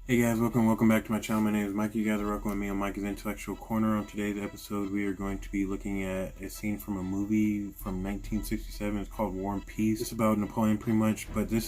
Hey guys, welcome back to my channel. My name is Mike. You guys are rocking with me on Mike's Intellectual Corner. On today's episode, we are going to be looking at a scene from a movie from 1967. It's called War and Peace. It's about Napoleon pretty much, but this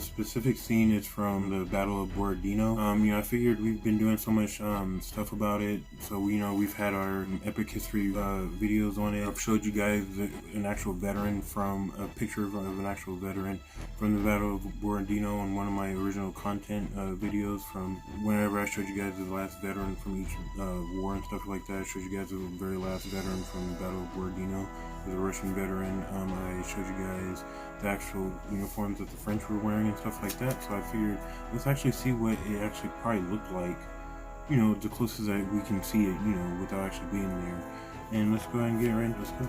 specific scene is from the Battle of Borodino. I figured we've been doing so much stuff about it, so we've had our epic history videos on it. I've showed you guys an actual veteran from a picture of an actual veteran from the Battle of Borodino on one of my original content videos from whenever I showed you guys the last veteran from each war and stuff like that. I showed you guys the very last veteran from the Battle of Borodino, the Russian veteran. I showed you guys the actual uniforms that the French were wearing and stuff like that. So I figured let's actually see what it actually probably looked like, the closest that we can see it, without actually being there. And let's go ahead and get right into it. Let's go.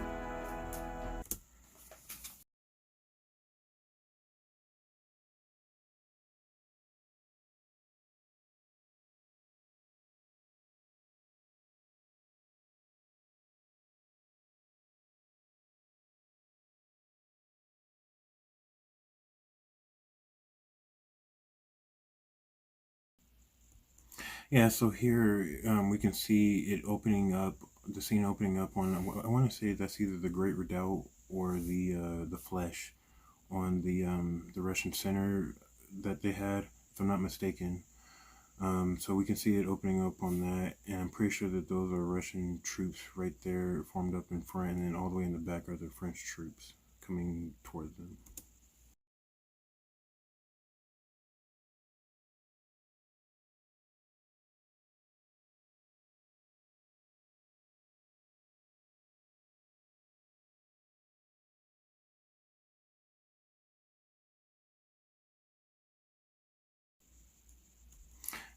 Yeah, so here we can see it opening up, the scene opening up on, I want to say that's either the Great Redoubt or the Flesh on the Russian center that they had, if I'm not mistaken. So we can see it opening up on that, and I'm pretty sure that those are Russian troops right there formed up in front, and then all the way in the back are the French troops coming towards them.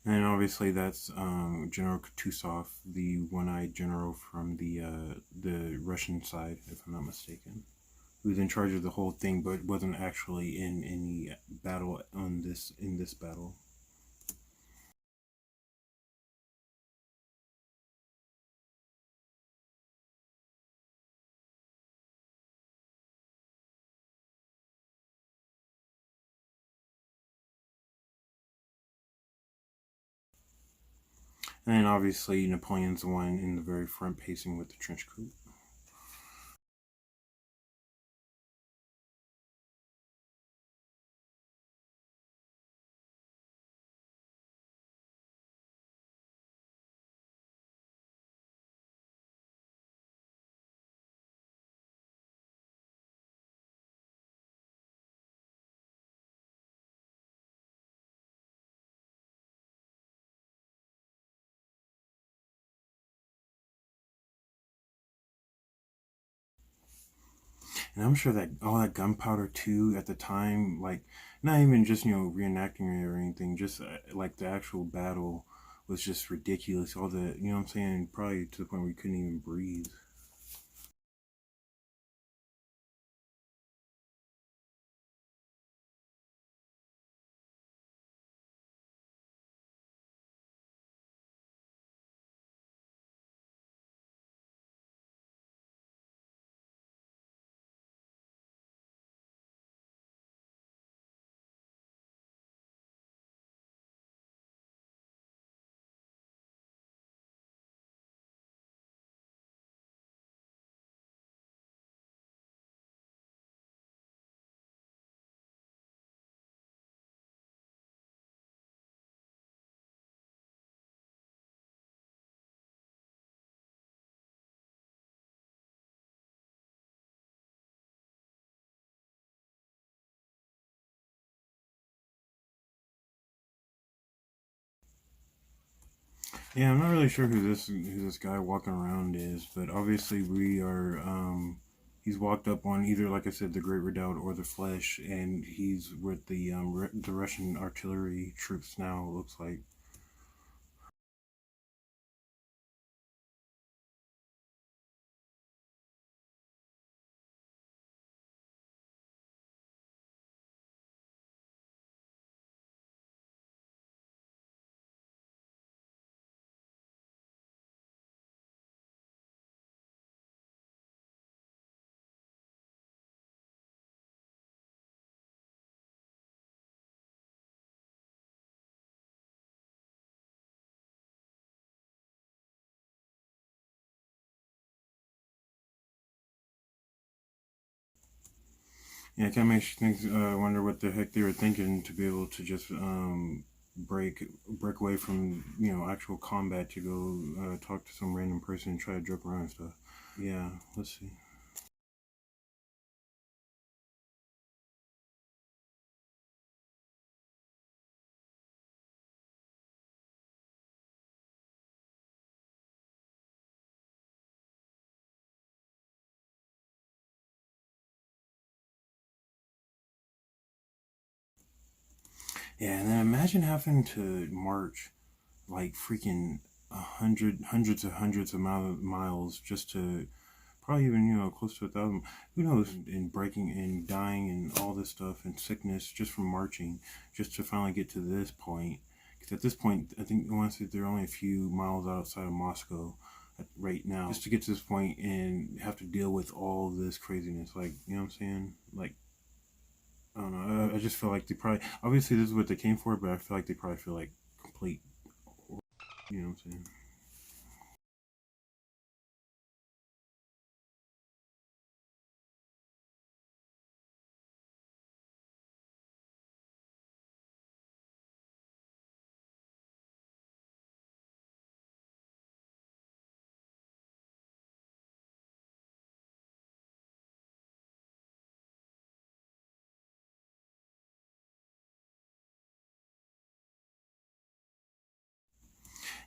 And obviously that's General Kutuzov, the one-eyed general from the Russian side, if I'm not mistaken, who's in charge of the whole thing, but wasn't actually in any battle on this in this battle. And then obviously Napoleon's the one in the very front, pacing with the trench coat. And I'm sure that all that gunpowder too at the time, like not even just reenacting it or anything, just like the actual battle was just ridiculous. All the what I'm saying, probably to the point where you couldn't even breathe. Yeah, I'm not really sure who this guy walking around is, but obviously we are. He's walked up on either, like I said, the Great Redoubt or the Flesh, and he's with the Russian artillery troops now. It looks like. Yeah, it kind of makes you think. Wonder what the heck they were thinking to be able to just break away from actual combat to go talk to some random person and try to joke around and stuff. Yeah, let's see. Yeah, and then imagine having to march like freaking hundreds of miles just to probably even close to 1,000. Who knows? In breaking and dying and all this stuff and sickness just from marching, just to finally get to this point. Because at this point, I think honestly they're only a few miles outside of Moscow right now. Just to get to this point and have to deal with all this craziness, like you know what I'm saying? Like I don't know. I just feel like they probably obviously this is what they came for, but I feel like they probably feel like complete. You know what I'm saying?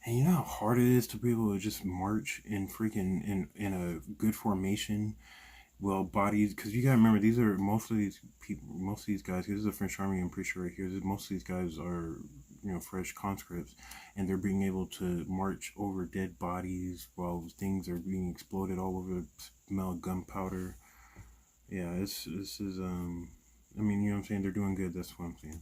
And you know how hard it is to be able to just march in freaking in a good formation, well bodies. Because you gotta remember, these are most of these people, most of these guys. Cause this is the French army. I'm pretty sure right here. Most of these guys are fresh conscripts, and they're being able to march over dead bodies while things are being exploded all over. Smell gunpowder. Yeah, this is I mean, you know what I'm saying? They're doing good. That's what I'm saying.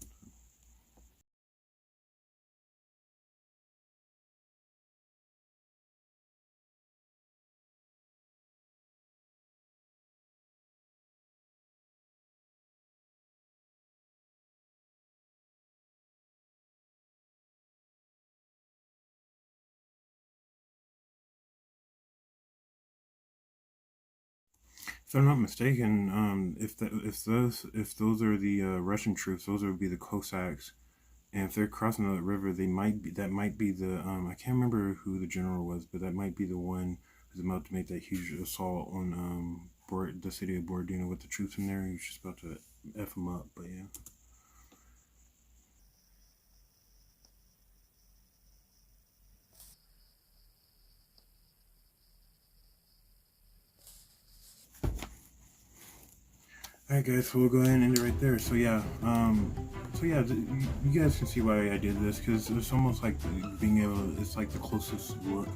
If I'm not mistaken, if those are the Russian troops, those would be the Cossacks. And if they're crossing the river, they might be that might be the I can't remember who the general was, but that might be the one who's about to make that huge assault on the city of Borodino with the troops in there. He's just about to f them up. But yeah. All right, guys. So we'll go ahead and end it right there. So yeah, you guys can see why I did this because it's almost like being able. It's like the closest look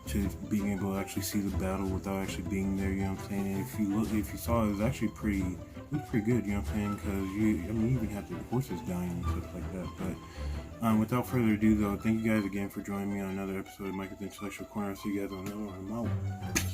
to being able to actually see the battle without actually being there. You know what I'm saying? And if you saw, it was actually it was pretty good. You know what I'm saying? Because I mean, you even had the horses dying and stuff like that. But without further ado, though, thank you guys again for joining me on another episode of Mike's Intellectual Corner. I'll see you guys on another one. I'm out.